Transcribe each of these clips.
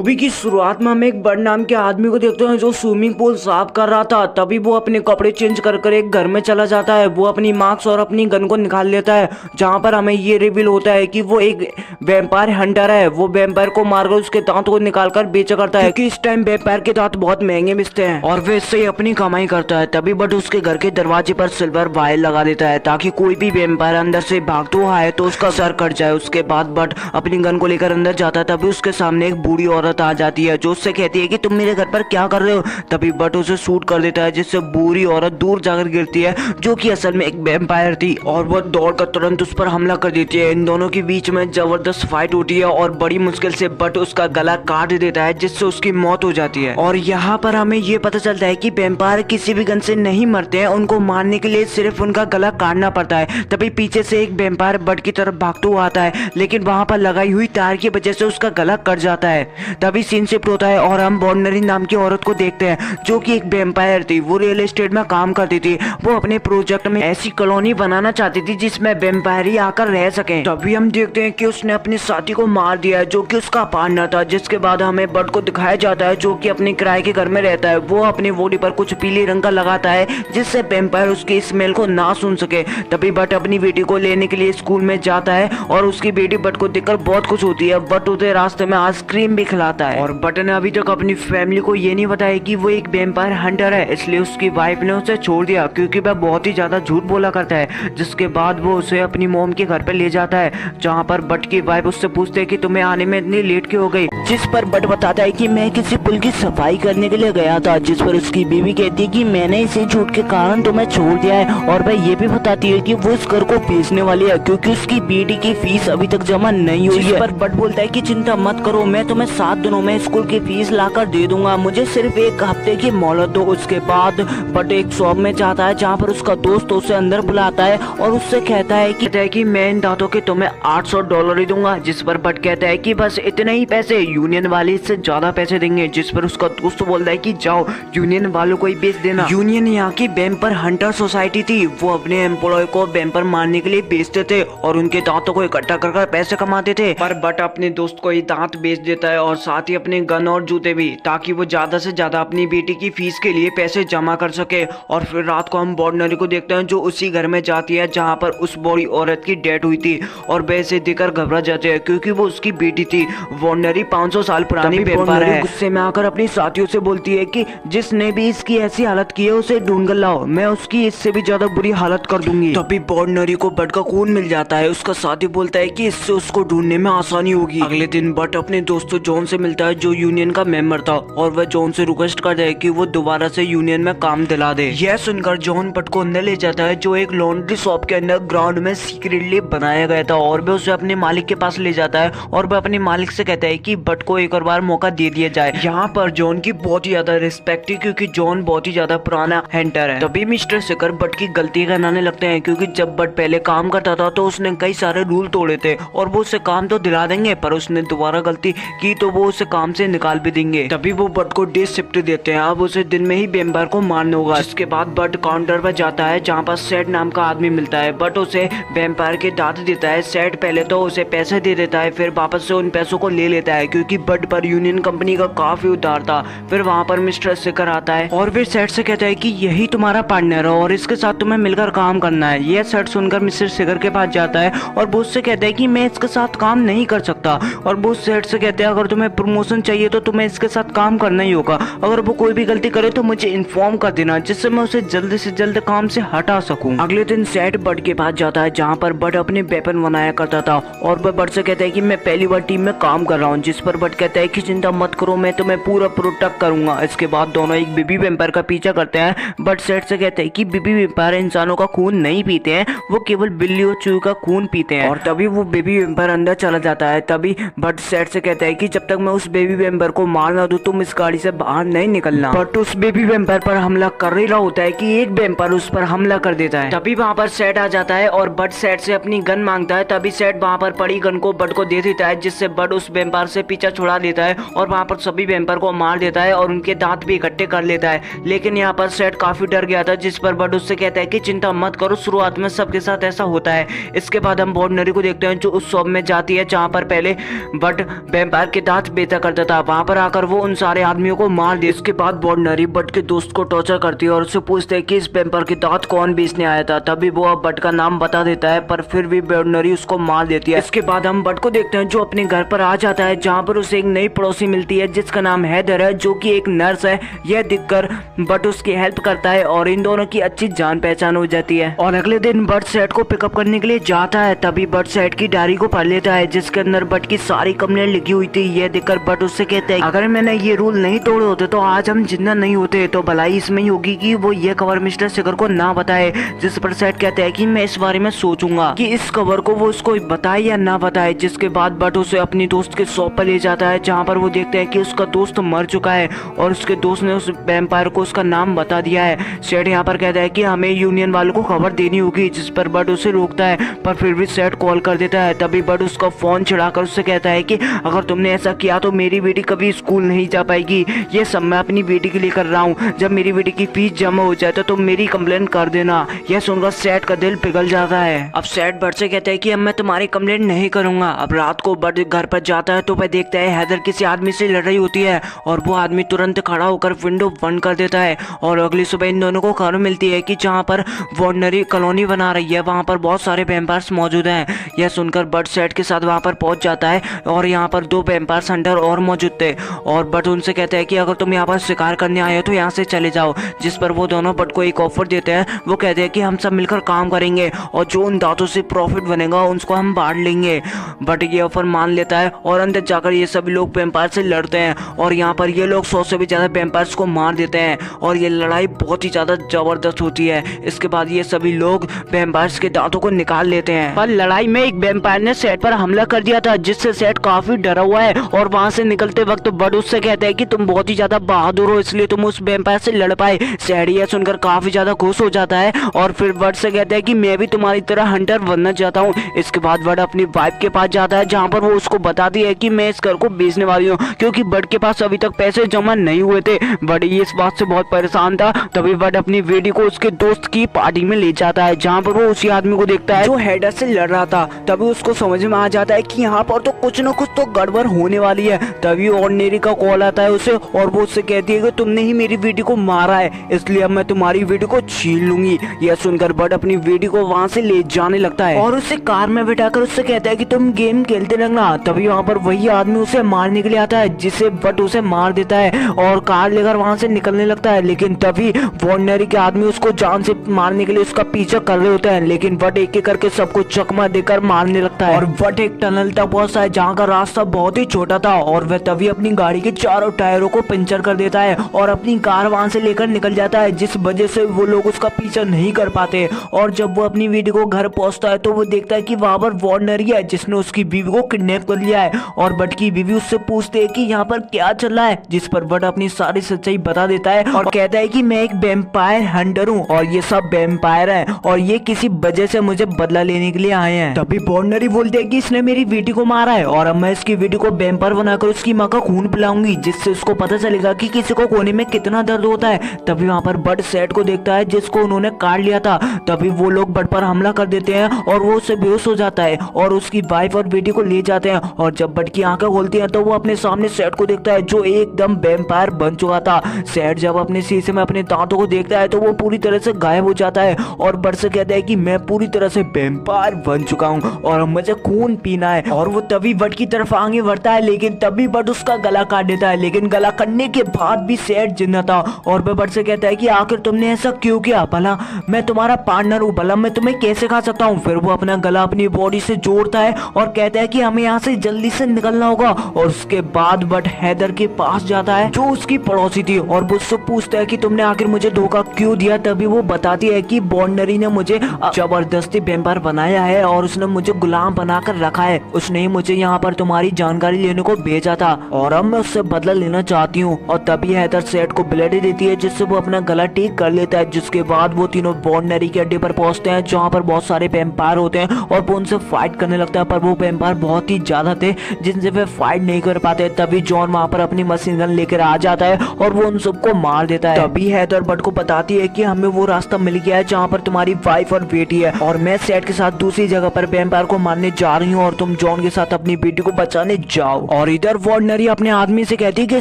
Movie की शुरुआत में हम एक बड़ नाम के आदमी को देखते हैं जो स्विमिंग पूल साफ कर रहा था। तभी वो अपने कपड़े चेंज कर एक घर में चला जाता है। वो अपनी मास्क और अपनी गन को निकाल लेता है, जहाँ पर हमें ये रिवील होता है कि वो एक वैम्पायर हंटर है। वो वैम्पायर को मारकर उसके दांत को निकालकर बेचा करता है, क्योंकि इस टाइम वैम्पायर के दांत बहुत महंगे मिलते हैं और वे इससे अपनी कमाई करता है। तभी बट उसके घर के दरवाजे पर सिल्वर वायर लगा देता है ताकि कोई भी वैम्पायर अंदर से भागते हुए आए तो उसका सर कट जाए। उसके बाद बट अपनी गन को लेकर अंदर जाता है। तभी उसके सामने एक बूढ़ी औरत आ जाती है जो उससे कहती है कि तुम मेरे घर पर क्या कर रहे हो। तभी बट उसे शूट कर देता है, जिससे बूढ़ी औरत दूर जाकर गिरती है, जो कि असल में एक वैम्पायर थी और वह दौड़कर तुरंत उस पर हमला कर देती है। इन दोनों के बीच में जबरदस्त फाइट होती है और बड़ी मुश्किल से बट उसका गला काट देता है, जिससे उसकी मौत हो जाती है। और यहाँ पर हमें ये पता चलता है कि वैम्पायर किसी भी गन से नहीं मरते हैं, उनको मारने के लिए सिर्फ उनका गला काटना पड़ता है। तभी पीछे से एक वैम्पायर बट की तरफ भागते हुआ आता है, लेकिन वहां पर लगाई हुई तार की वजह से उसका गला कट जाता है। तभी सीन शिफ्ट होता है और हम बॉर्डनरी नाम की औरत को देखते हैं, जो कि एक वैम्पायर थी। वो रियल एस्टेट में काम करती थी। वो अपने प्रोजेक्ट में ऐसी कॉलोनी बनाना चाहती थी जिसमें वैम्पायर ही आकर रह सके। तभी हम देखते हैं कि उसने अपने साथी को मार दिया है, जो कि उसका पार्टनर था। जिसके बाद हमें बट को दिखाया जाता है, जो कि अपने किराए के घर में रहता है। वो अपनी बॉडी पर कुछ पीले रंग का लगाता है, जिससे वैम्पायर उसकी स्मेल को ना सुन सके। तभी बट अपनी बेटी को लेने के लिए स्कूल में जाता है और उसकी बेटी बट को देखकर बहुत खुश होती है। बट उसे रास्ते में आइसक्रीम भी खिलाता है। और बट ने अभी तक अपनी फैमिली को ये नहीं बताया कि वो एक वैम्पायर हंटर है, इसलिए उसकी वाइफ ने उसे छोड़ दिया, क्योंकि वह बहुत ही ज्यादा झूठ बोला करता है। जिसके बाद वो उसे अपनी मोम के घर पर ले जाता है, जहाँ पर बट की वाइफ उससे पूछते है कि तुम्हें आने में इतनी लेट क्यों हो गई। जिस पर बट बताता है कि मैं किसी पुल की सफाई करने के लिए गया था। जिस पर उसकी बीवी कहती है कि मैंने इसी झूठ के कारण तुम्हें छोड़ दिया है। और वह ये भी बताती है कि वो इस घर को बेचने वाली है, क्योंकि उसकी बेटी की फीस अभी तक जमा नहीं हुई है। पर बट बोलता है कि चिंता मत करो, मैं तुम्हें 7 दिनों में स्कूल की फीस लाकर दे दूंगा, मुझे सिर्फ 1 हफ्ते की मोहलत दो। उसके बाद बट एक शॉप में जाता है, जहाँ पर उसका दोस्त उसे अंदर बुलाता है और उससे कहता है कि मैं इन दांतों के तुम्हें $800 ही दूंगा। जिस पर बट कहता है कि बस इतने ही पैसे, यूनियन वाले इससे ज्यादा पैसे देंगे। जिस पर उसका दोस्त बोलता है कि जाओ यूनियन वालों को ही बेच देना। यूनियन यहाँ की वैम्पायर हंटर सोसाइटी थी। वो अपने एम्प्लॉय को वैम्पायर मारने के लिए बेचते थे और उनके दांतों को इकट्ठा कर पैसे कमाते थे। पर बट अपने दोस्त को ये दांत बेच देता है और साथ ही अपने गन और जूते भी, ताकि वो ज्यादा से ज्यादा अपनी बेटी की फीस के लिए पैसे जमा कर सके। और फिर रात को हम बॉर्डनरी को देखते हैं, जो उसी घर में जाती है जहाँ पर उस बूढ़ी औरत की डेथ हुई थी। और वैसे देखकर घबरा जाते हैं, क्योंकि वो उसकी बेटी थी। बॉर्डनरी 500 साल पुरानी वैम्पायर है। गुस्से में आकर अपनी साथियों से बोलती है कि जिसने भी इसकी ऐसी हालत की है उसे ढूंढ कर लाओ, मैं उसकी इससे भी ज्यादा बुरी हालत कर दूंगी। तभी बॉर्डनरी को बट का खून मिल जाता है। उसका साथी बोलता है कि इससे उसको ढूंढने में आसानी होगी। अगले दिन बट अपने दोस्तों जॉन से मिलता है, जो यूनियन का मेंबर था, और वह जॉन से रिक्वेस्ट करता है कि वो दोबारा से यूनियन में काम दिला दे। यह सुनकर जॉन बट को अंदर ले जाता है, जो एक लॉन्ड्री शॉप के अंदर ग्राउंड में सीक्रेटली बनाया गया था, और वह उसे अपने मालिक के पास ले जाता है और वह अपने मालिक से कहता है कि बट को एक और बार मौका दे दिया जाए। यहाँ पर जॉन की बहुत ही ज्यादा रिस्पेक्ट है, क्योंकि जॉन बहुत ही ज्यादा पुराना हंटर है। तभी मिस्टर सिकर बट की गलती गिनाने लगते हैं, क्योंकि जब बट पहले काम करता था तो उसने कई सारे रूल तोड़े थे और वो उसे काम तो दिला देंगे, पर उसने दोबारा गलती की तो वो उसे काम से निकाल भी देंगे। तभी वो बट को डे शिफ्ट देते हैं। अब उसे दिन में ही वैम्पायर को मारना होगा। जिसके बाद बट काउंटर पर जाता है, जहाँ पर सेठ नाम का आदमी मिलता है। बट उसे वैम्पायर के दांत देता है। सेठ पहले तो उसे पैसे दे देता है, फिर वापस से उन पैसों को ले लेता है, क्योंकि बट पर यूनियन कंपनी का काफी उधार था। फिर वहाँ पर मिस्टर सिकर आता है और फिर सेठ से कहता है कि यही तुम्हारा पार्टनर है और इसके साथ तुम्हें मिलकर काम करना है। यह सेठ सुनकर मिस्टर सिकर के पास जाता है और वो उससे कहता है कि मैं इसके साथ काम नहीं कर सकता। और वो सेठ से कहते हैं अगर तुम्हें प्रमोशन चाहिए तो तुम्हें इसके साथ काम करना ही होगा। अगर वो कोई भी गलती करे तो मुझे इन्फॉर्म कर देना, जिससे मैं उसे जल्द से जल्द काम से हटा सकूं। अगले दिन सेठ बट के पास जाता है, जहाँ पर बट अपने वेपन बनाया करता था, और वह बट से कहता है कि मैं पहली बार टीम में काम कर रहा हूँ। जिस पर बट कहता है कि चिंता मत करो, मैं तुम्हें पूरा प्रोटेक्ट करूंगा। इसके बाद दोनों एक बेबी वैम्पायर का पीछा करते हैं। बट सेठ से कहते हैं कि बेबी वैम्पायर इंसानों का खून नहीं पीते हैं, वो केवल बिल्ली और चूहे का खून पीते हैं। और तभी वो बेबी वैम्पायर अंदर चला जाता है। तभी बट सेठ से कहता है कि जब तक मैं उस बेबी वैम्पायर को मारना दूं तुम इस गाड़ी से बाहर नहीं निकलना। बट उस बेबी वैम्पायर पर हमला कर ही रहा होता है कि एक वैम्पायर उस पर हमला कर देता है। तभी वहाँ पर सेठ आ जाता है और बट सेठ से अपनी गन मांगता है। तभी सेठ वहाँ पर पड़ी गन को बट को दे देता है, जिससे बट उस वैम्पायर से पीछा छुड़ा देता है और वहाँ पर सभी वैम्पायर को मार देता है और उनके दांत भी इकट्ठे कर लेता है। लेकिन यहाँ पर सेठ काफी डर गया था, जिस पर बट उससे कहता है कि चिंता मत करो, शुरुआत में सबके साथ ऐसा होता है। इसके बाद हम बॉर्डनरी को देखते हैं, जो उस शॉप में जाती है जहाँ पर पहले बट वैम्पायर के दांत बेचा करता था। वहाँ पर आकर वो उन सारे आदमियों को मार दे। इसके बाद बॉर्डनरी बट के दोस्त को टॉर्चर करती है और उससे पूछते है कि इस वेम्पायर के दांत कौन बेचने आया था। तभी वो अब बट का नाम बता देता है, पर फिर भी बॉर्डनरी उसको मार देती है। इसके बाद हम बट को देखते हैं जो अपने घर पर आ जाता है, जहाँ पर उसे एक नई पड़ोसी मिलती है जिसका नाम हैदर है, जो कि एक नर्स है। यह दिखकर बट उसकी हेल्प करता है और इन दोनों की अच्छी जान पहचान हो जाती है। और अगले दिन बट सेट को पिकअप करने के लिए जाता है। तभी बट सेट की डायरी को पढ़ लेता है जिसके अंदर बट की सारी कंप्लेंट लिखी हुई थी। यह देखकर बट उससे कहते हैं अगर मैंने ये रूल नहीं तोड़े होते तो आज हम जिंदा नहीं होते। तो भलाई इसमें ही होगी कि वो ये खबर मिस्टर शिखर को ना बताए। जिस पर सेट कहते हैं कि मैं इस बारे में सोचूंगा कि इस खबर को वो उसको बताए या ना बताए। जिसके बाद बट उसे अपनी दोस्त के शॉप पर ले जाता है, जहाँ पर वो देखते हैं कि उसका दोस्त मर चुका है और उसके दोस्त ने उस वैम्पायर को उसका नाम बता दिया है। सेट यहाँ पर कहता है कि हमें यूनियन वालों को खबर देनी होगी, जिस पर बट उसे रोकता है, पर फिर भी सेट कॉल कर देता है। तभी बट उसका फोन छिड़ाकर उससे कहता है कि अगर तुमने ऐसा किया तो मेरी बेटी कभी स्कूल नहीं जा पाएगी। ये सब मैं अपनी बेटी के लिए कर रहा हूँ। जब मेरी बेटी की फीस जमा हो जाए तो तुम मेरी कंप्लेंट कर देना। यह सुनकर सेट का दिल पिघल जाता है। अब सेट बट से कहता है कि अब मैं तुम्हारी कंप्लेंट नहीं करूंगा। अब रात को बट घर पर जाता है तो वह देखता है हैदर किसी आदमी से लड़ रही होती है और वो आदमी तुरंत खड़ा होकर विंडो बंद कर देता है। और अगली सुबह इन दोनों को खबर मिलती है कि जहाँ पर बॉर्डनरी कॉलोनी बना रही है वहाँ पर बहुत सारे वैम्पायर्स मौजूद हैं। यह सुनकर बट सेट के साथ वहाँ पर पहुँच जाता है और यहाँ पर 2 वैम्पायर हंटर और मौजूद थे। और बट उनसे कहते हैं कि अगर तुम यहाँ पर शिकार करने आए हो तो यहाँ से चले जाओ। जिस पर वो दोनों बट को एक ऑफर देते हैं। वो कहते हैं कि हम सब मिलकर काम करेंगे और जो उन दांतों से प्रॉफिट बनेगा उसको हम बांट लेंगे। बट ये ऑफर मान लेता है और अंदर जाकर ये सभी लोग वैम्पायर से लड़ते हैं और यहाँ पर ये लोग 100 से भी ज्यादा वैम्पायर्स को मार देते हैं और ये लड़ाई बहुत ही ज्यादा जबरदस्त होती है। इसके बाद ये सभी लोग वैम्पायर्स के दांतों को निकाल लेते हैं। पर लड़ाई में एक वैम्पायर ने सेट पर हमला कर दिया था, जिससे सेट काफी डरा हुआ है और वहाँ से निकलते वक्त बट उससे कहते हैं कि तुम बहुत ही ज्यादा बहादुर हो, इसलिए तुम उस वैम्पायर से लड़ पाए। सेट यह सुनकर काफी ज्यादा खुश हो जाता है और फिर बट से कहते हैं कि मैं भी तुम्हारी तरह हंटर बनना चाहता हूँ। इसके बाद बट अपनी वाइफ के पास जाता है, जहाँ पर वो उसको बताती है कि मैं इस घर को बेचने वाली हूँ, क्योंकि बट के पास अभी तक पैसे जमा नहीं हुए थे। बट ये इस बात से बहुत परेशान था। तभी बट अपनी बेटी को उसके दोस्त की पार्टी में ले जाता है, जहाँ पर वो उसी आदमी को देखता है जो हैदर से लड़ रहा था। तभी उसको समझ में आ जाता है कि यहाँ पर तो कुछ न कुछ तो गड़बड़ होने वाली है। तभी ऑर्डिनरी का कॉल आता है उसे और वो उससे कहती है कि तुमने ही मेरी बेटी को मारा है, इसलिए अब मैं तुम्हारी बेटी को छीन लूंगी। यह सुनकर बट अपनी बेटी को वहाँ से ले जाने लगता है और उसे कार में बिठाकर उससे कहता है कि तुम गेम खेलते रहना। तभी वहाँ पर वही आदमी उसे मारने के लिए आता है, जिसे बट उसे मार देता है और कार लेकर वहाँ से निकलने लगता है। लेकिन तभी ऑर्डिनरी के आदमी उसको जान से मारने के लिए उसका पीछा कर रहे होते हैं, लेकिन बट एक एक करके सबको चकमा देकर मारने लगता है। और बट एक टनल तक पहुंचता है जहाँ का रास्ता बहुत ही छोटा था और वह तभी अपनी गाड़ी के चारों टायरों को पंचर कर देता है और अपनी कार वहाँ से लेकर निकल जाता है, जिस वजह से वो लोग उसका पीछा नहीं कर पाते। और जब वो अपनी बेटी को घर पहुंचता है तो वो देखता है कि वहाँ पर ऑर्डिनरी है जिसने उसकी बीवी को किडनैप कर लिया है और बट की बीवी उससे पूछते है कि यहाँ पर क्या चल रहा है, जिस पर बट अपनी सारी सच्चाई बता देता है और कहता है कि मैं एक वैम्पायर हंटर हूँ और ये सब वैम्पायर है और ये किसी वजह से मुझे बदला लेने के लिए आए हैं। तभी ऑर्डिनरी बोलते हैं कि इसने मेरी बेटी को मारा है और अब मैं इसकी बेटी को वैम्पायर बनाकर उसकी माँ का खून पिलाऊंगी, जिससे उसको पता चलेगा कि किसी को कोने में कितना दर्द होता है। तभी वहाँ पर बट सेट को देखता है जिसको उन्होंने काट लिया था। तभी वो लोग बट पर हमला कर देते हैं और वो उससे बेहोश हो जाता है और उसकी वाइफ और बेटी को ले जाते हैं। और जब बट की आंखें खोलती हैं तो वो अपने सामने सेट को देखता है जो एकदम वैम्पायर बन चुका था। सेट जब अपने शीशे में अपने दांतों को देखता है तो वो पूरी तरह से गायब हो जाता है और बट से कहता है कि मैं पूरी तरह से वैम्पायर बन चुका हूँ और मुझे खून पीना है। और वो तभी बट की तरफ आगे बढ़ता है, लेकिन तभी बट उसका गला काट देता है। लेकिन गला काटने के बाद भी सेट जिंदा था और वह बट से कहता है कि आखिर तुमने ऐसा क्यों किया, भला मैं तुम्हारा पार्टनर हूँ, भला मैं तुम्हें कैसे खा सकता हूँ। फिर वो अपना गला अपनी बॉडी से जोड़ता है और कहता है कि हमें यहाँ से जल्दी से निकलना होगा। और उसके बाद बट हैदर के पास जाता है जो उसकी पड़ोसी थी और वो उससे पूछता है कि तुमने आखिर मुझे धोखा क्यों दिया। तभी वो बताती है कि ऑर्डिनरी ने मुझे जबरदस्ती वैम्पायर बनाया है और उसने मुझे गुलाम बनाकर रखा है, उसने ही मुझे यहाँ पर तुम्हारी जानकारी लेने को भेजा था और अब मैं उससे बदला लेना चाहती हूँ। और तभी हैदर सेट को ब्लेड देती है जिससे वो अपना गला ठीक कर लेता है। जिसके बाद वो तीनों ऑर्डिनरी के अड्डे पर पहुंचते हैं जहाँ पर बहुत सारे वैम्पायर होते हैं और वो उनसे फाइट करने लगता है, पर वो वैम्पायर बहुत ही ज्यादा थे जिनसे वे फाइट नहीं कर पाते। तभी जॉन वहाँ पर अपनी मशीन गन लेकर आ जाता है और वो उन सबको मार देता है। तभी हैदर बट को बताती है कि हमें वो रास्ता मिल गया है जहाँ पर तुम्हारी वाइफ और बेटी है और मैं सेट के साथ दूसरी जगह पर वैम्पायर को मारने जा रही हूँ और तुम जॉन के साथ अपनी बेटी को बचाने जाओ। और इधर वार्नरी अपने आदमी से कहती है कि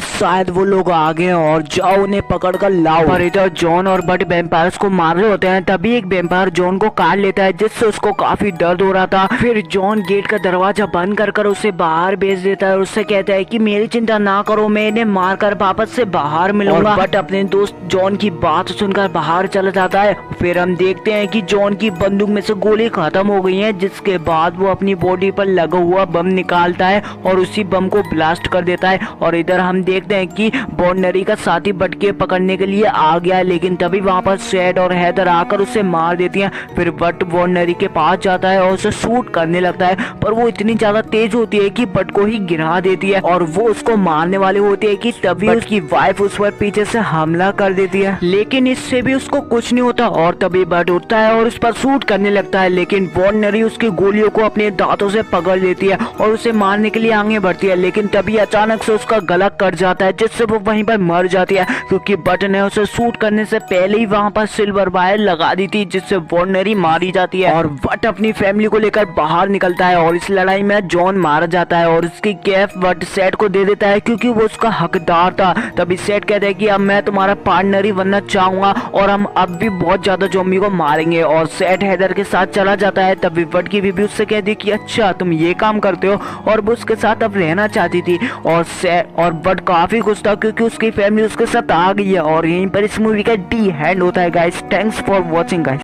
शायद वो लोग आ गए हैं और जाओ उन्हें पकड़ कर लाओ। पर इधर जॉन और बट वैम्पायर्स को मार रहे होते हैं, तभी एक वैम्पायर जॉन को काट लेता है जिससे उसको काफी दर्द हो रहा था। फिर जॉन गेट का दरवाजा बंद कर उसे बाहर भेज देता है और उससे कहता है कि मेरी चिंता ना करो, मैं इन्हें मार कर वापस से बाहर मिलूंगा। बट अपने दोस्त जॉन की बात सुनकर बाहर चला जाता है। फिर हम देखते हैं कि जॉन की बंदूक में से गोली खत्म हो गई है, जिसके बाद वो अपनी बॉडी पर लगा हुआ बम निकालता है और उसी बम को ब्लास्ट कर देता है। और इधर हम देखते हैं कि वार्नरी का साथी बट के पकड़ने के लिए आ गया है, लेकिन तभी वहां पर सैड और हैदर आकर उसे मार देती हैं। फिर बट वार्नरी के पास जाता है और उसे शूट करने लगता है, पर वो इतनी ज्यादा तेज होती है कि बट को ही गिरा देती है और वो उसको मारने वाली होती है कि तभी उसकी वाइफ उस पर पीछे से हमला कर देती है, लेकिन इससे भी उसको कुछ नहीं होता। और तभी बट उठता है और उस पर शूट करने लगता है, लेकिन वार्नरी उसकी गोलियों को अपने दांतों से पकड़ लेती है और उसे मारने के लिए आगे बढ़ती है, लेकिन तभी अचानक से उसका गला कट जाता है जिससे वो वहीं पर मर जाती है, क्योंकि बट ने उसे शूट करने से पहले ही वहां पर सिल्वर वायर लगा दी थी जिससे वार्नरी मारी जाती है। और बट अपनी फैमिली को लेकर बाहर निकलता है और इस लड़ाई में जॉन मारा जाता है और उसकी कैफ बट सेट को दे देता है क्योंकि वो उसका हकदार था। तभी सेट कहता है कि अब मैं तुम्हारा पार्टनर ही बनना चाहूंगा और हम अब भी बहुत ज्यादा ज़ॉम्बी को मारेंगे। और सेट हैदर के साथ चला जाता है। तभी बट की बीबी उससे कहती कि अच्छा तुम ये काम करते हो, और वो उसके साथ अब रहना चाहती थी। और बट काफी खुश था क्योंकि उसकी फैमिली उसके साथ आ गई है। और यहीं पर इस मूवी का डी हैंड होता है guys. Thanks for watching guys.